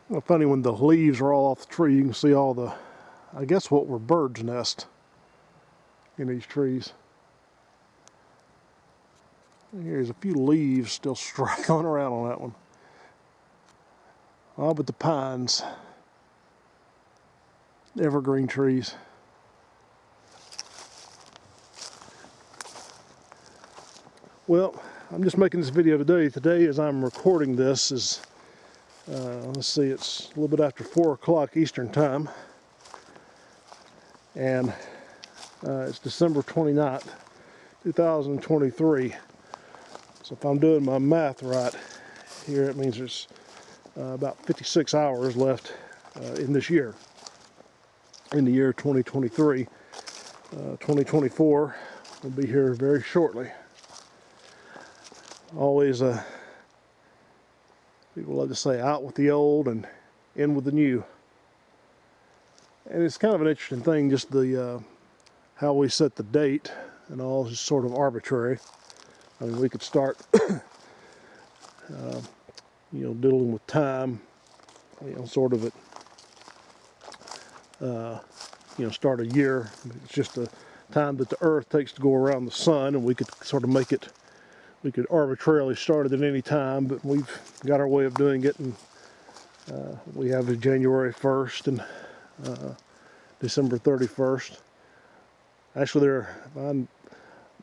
Well, funny, when the leaves are all off the tree, you can see all the, I guess what were birds' nests in these trees. Here's a few leaves still straggling around on that one. Oh, but the pines, evergreen trees. Well, I'm just making this video today. Today, as I'm recording this, is let's see, it's a little bit after 4 o'clock Eastern time, and it's December 29th, 2023. So if I'm doing my math right here, it means there's about 56 hours left in this year, in the year 2023. 2024 will be here very shortly. Always, people love to say, out with the old and in with the new. And it's kind of an interesting thing, just the how we set the date and all is sort of arbitrary. I mean, we could start, dealing with time, sort of at, start a year. It's just the time that the Earth takes to go around the sun, and we could sort of make it. We could arbitrarily start it at any time, but we've got our way of doing it, and we have January 1st and December 31st. Actually,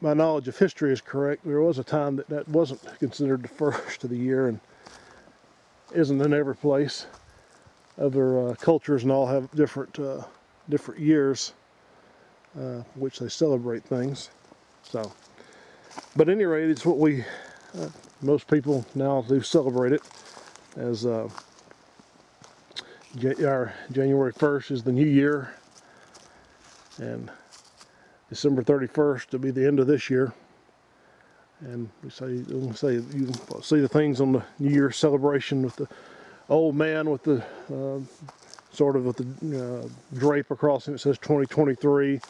my knowledge of history is correct. There was a time that wasn't considered the first of the year, and isn't in every place. Other cultures and all have different years which they celebrate things. So. But at any rate, it's what most people now do celebrate it as our January 1st is the new year, and December 31st will be the end of this year. And you see the things on the New Year celebration with the old man with the drape across him. It says 2023.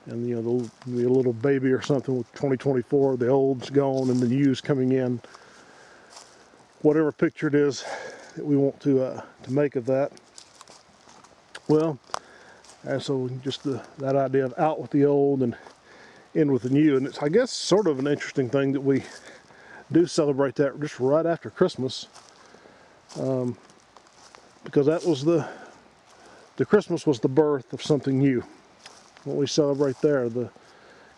And there'll be a little baby or something with 2024, the old's gone and the new's coming in. Whatever picture it is that we want to make of that. Well, and so just that idea of out with the old and in with the new. And it's, I guess, sort of an interesting thing that we do celebrate that just right after Christmas. Because that was the Christmas was the birth of something new. What we celebrate there, the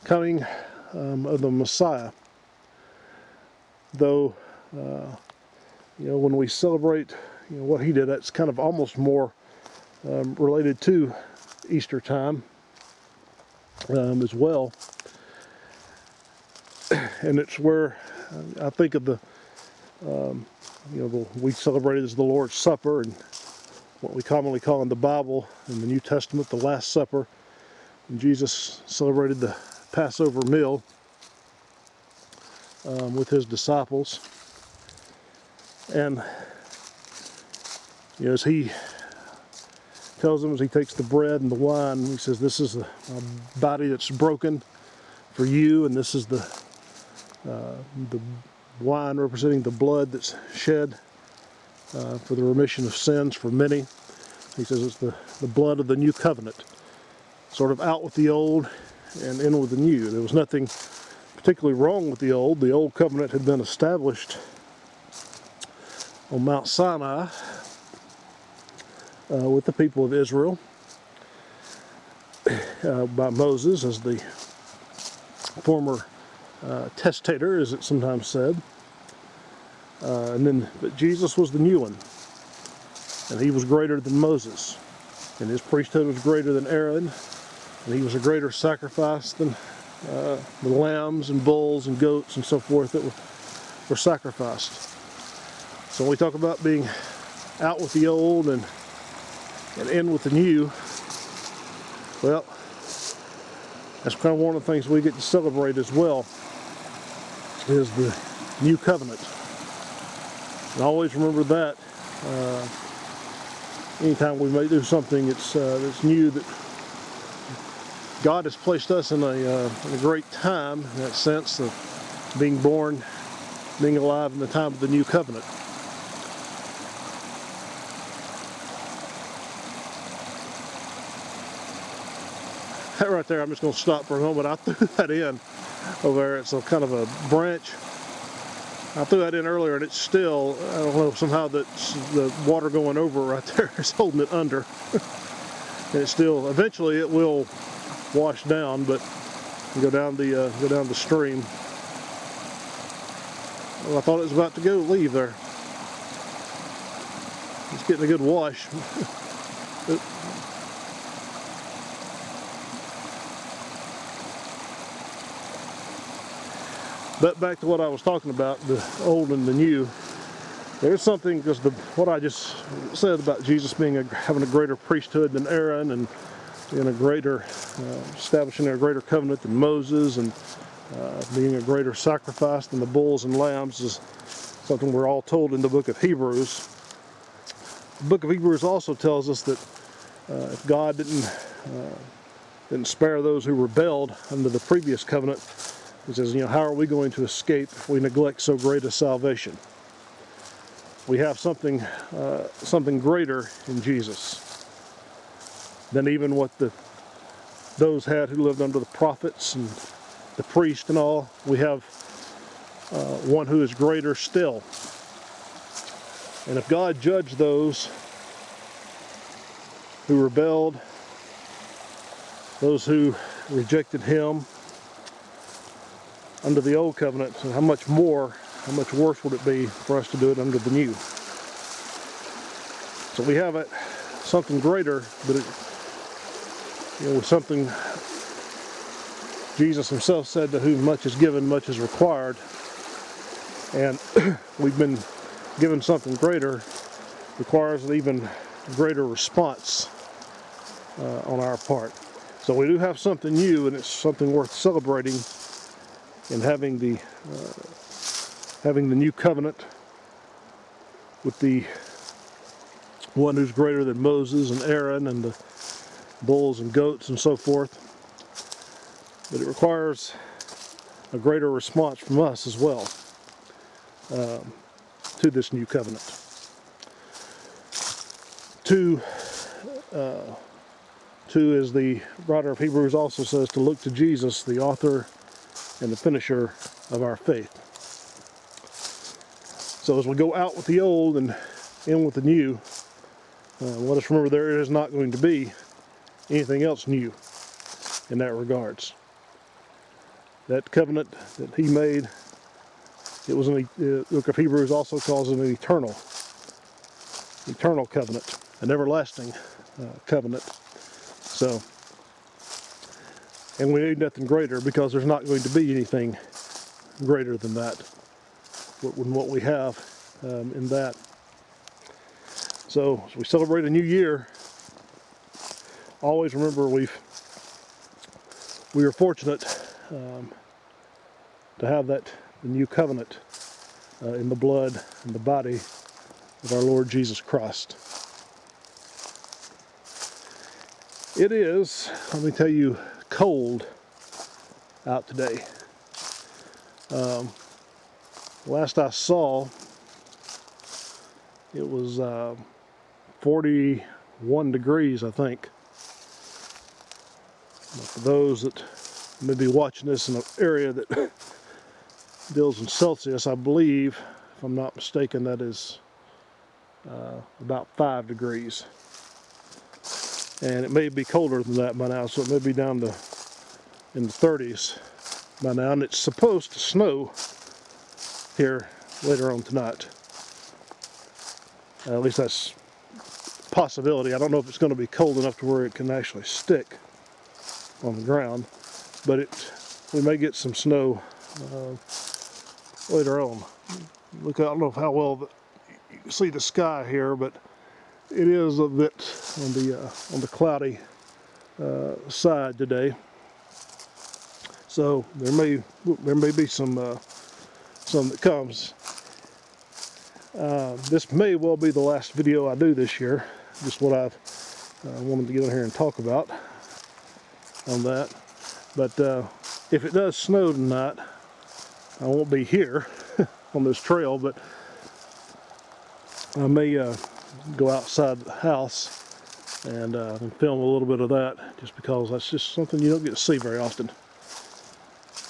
coming of the Messiah. Though, when we celebrate, what he did, that's kind of almost more related to Easter time as well. And it's where I think of we celebrate it as the Lord's Supper, and what we commonly call in the Bible, in the New Testament, the Last Supper. And Jesus celebrated the Passover meal with his disciples. And as he tells them, as he takes the bread and the wine, he says, "This is my body that's broken for you, and this is the wine representing the blood that's shed for the remission of sins for many." He says it's the blood of the new covenant. Sort of out with the old and in with the new. There was nothing particularly wrong with the old. The old covenant had been established on Mount Sinai with the people of Israel by Moses as the former testator, as it's sometimes said. But Jesus was the new one, and he was greater than Moses, and his priesthood was greater than Aaron. And he was a greater sacrifice than the lambs and bulls and goats and so forth that were sacrificed. So when we talk about being out with the old and in with the new, well, that's kind of one of the things we get to celebrate as well, is the new covenant. And always remember that anytime we may do something that's new, that God has placed us in a great time, in that sense of being born, being alive in the time of the new covenant. That right there, I'm just going to stop for a moment. I threw that in over there. It's a kind of a branch. I threw that in earlier, and it's still, I don't know, somehow that's the water going over right there is holding it under. And it's still, eventually it will wash down, but go down the stream. Well, I thought it was about to leave there. It's getting a good wash. But back to what I was talking about, the old and the new. There's something, because what I just said about Jesus having a greater priesthood than Aaron, and being a greater, establishing a greater covenant than Moses, and being a greater sacrifice than the bulls and lambs, is something we're all told in the book of Hebrews. The book of Hebrews also tells us that if God didn't spare those who rebelled under the previous covenant, he says, how are we going to escape if we neglect so great a salvation? We have something greater in Jesus than even what those had who lived under the prophets and the priest and all. We have one who is greater still. And if God judged those who rebelled, those who rejected Him under the old covenant, so how much worse would it be for us to do it under the new? So we have something greater, but something Jesus Himself said, to whom much is given, much is required. And we've been given something greater, requires an even greater response on our part. So we do have something new, and it's something worth celebrating in having the new covenant with the one who's greater than Moses and Aaron and the bulls and goats and so forth. But it requires a greater response from us as well to this new covenant. Two, as the writer of Hebrews also says, to look to Jesus, the author and the finisher of our faith. So as we go out with the old and in with the new, let us remember there is not going to be anything else new in that regards. That covenant that He made, the book of Hebrews also calls it an eternal covenant, an everlasting covenant. So, and we need nothing greater, because there's not going to be anything greater than that, than what we have in that. So, as we celebrate a new year, always remember we are fortunate to have the new covenant in the blood and the body of our Lord Jesus Christ. It is, let me tell you, cold out today. Last I saw, it was 41 degrees, I think. For those that may be watching this in an area that deals in Celsius, I believe, if I'm not mistaken, that is about 5 degrees. And it may be colder than that by now, so it may be down to in the 30s by now, and it's supposed to snow here later on tonight. At least that's a possibility. I don't know if it's going to be cold enough to where it can actually stick on the ground, but we may get some snow later on. Look, I don't know how well you can see the sky here, but it is a bit on the cloudy side today. So there may be some that comes. This may well be the last video I do this year. Just what I've wanted to get in here and talk about on that. But if it does snow tonight, I won't be here on this trail, but I may go outside the house and film a little bit of that, just because that's just something you don't get to see very often.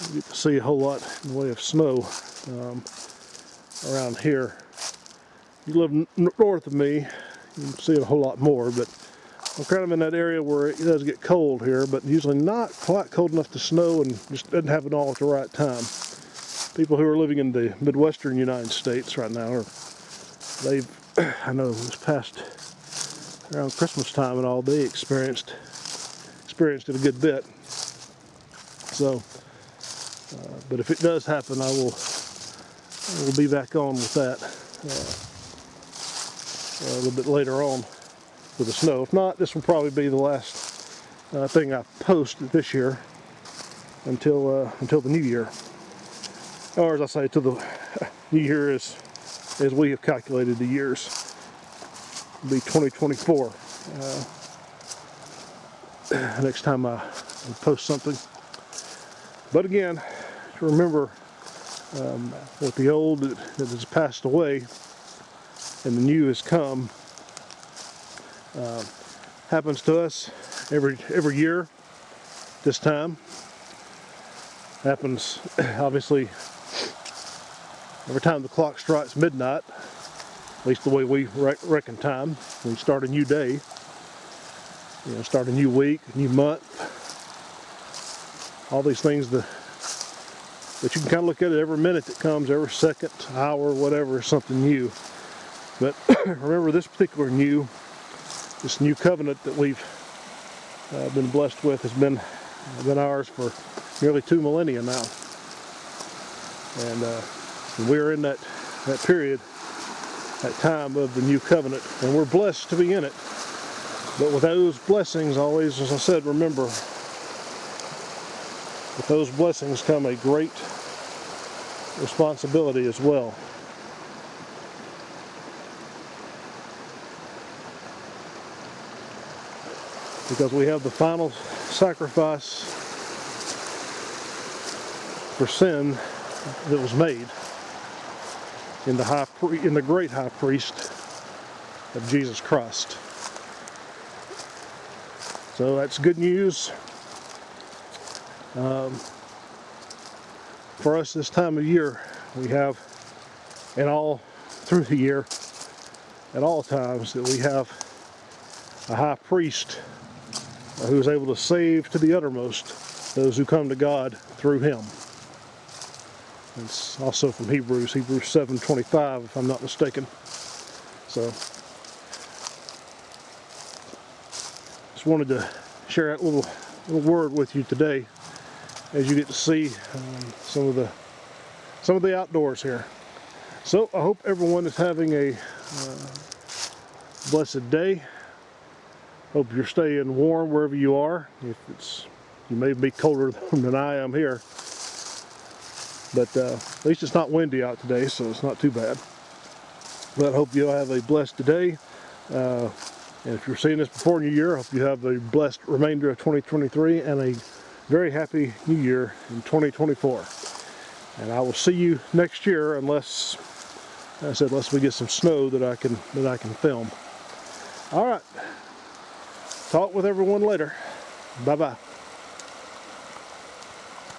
You get to see a whole lot in the way of snow around here. You live north of me, you can see it a whole lot more, but I'm kind of in that area where it does get cold here, but usually not quite cold enough to snow, and just doesn't happen all at the right time. People who are living in the Midwestern United States right now, I know this past around Christmas time and all, they experienced it a good bit. So, but if it does happen, I will be back on with that a little bit later on with the snow. If not, this will probably be the last thing I post this year until the new year, or as I say, till the new year as we have calculated the years. It'll be 2024 next time I post something. But again, to remember that the old that has passed away and the new has come. Happens to us every year this time. Happens obviously every time the clock strikes midnight, at least the way we reckon time. We start a new day, start a new week, a new month. All these things that you can kind of look at it every minute that comes, every second, hour, whatever, is something new. But remember, this particular this new covenant that we've been blessed with has been ours for nearly 2 millennia now, and we're in that period, that time of the new covenant, and we're blessed to be in it. But with those blessings, always, as I said, remember, with those blessings come a great responsibility as well. Because we have the final sacrifice for sin that was made in the great high priest of Jesus Christ. So that's good news for us this time of year. We have, and all through the year, at all times, that we have a high priest who is able to save to the uttermost those who come to God through him. It's also from Hebrews 7:25, if I'm not mistaken. So, just wanted to share that little word with you today, as you get to see some of the outdoors here. So I hope everyone is having a blessed day. Hope you're staying warm wherever you are. You may be colder than I am here, but at least it's not windy out today, so it's not too bad. But I hope you'll have a blessed day. And if you're seeing this before New Year, I hope you have a blessed remainder of 2023 and a very happy New Year in 2024. And I will see you next year, unless we get some snow that I can film. All right. Talk with everyone later. Bye-bye.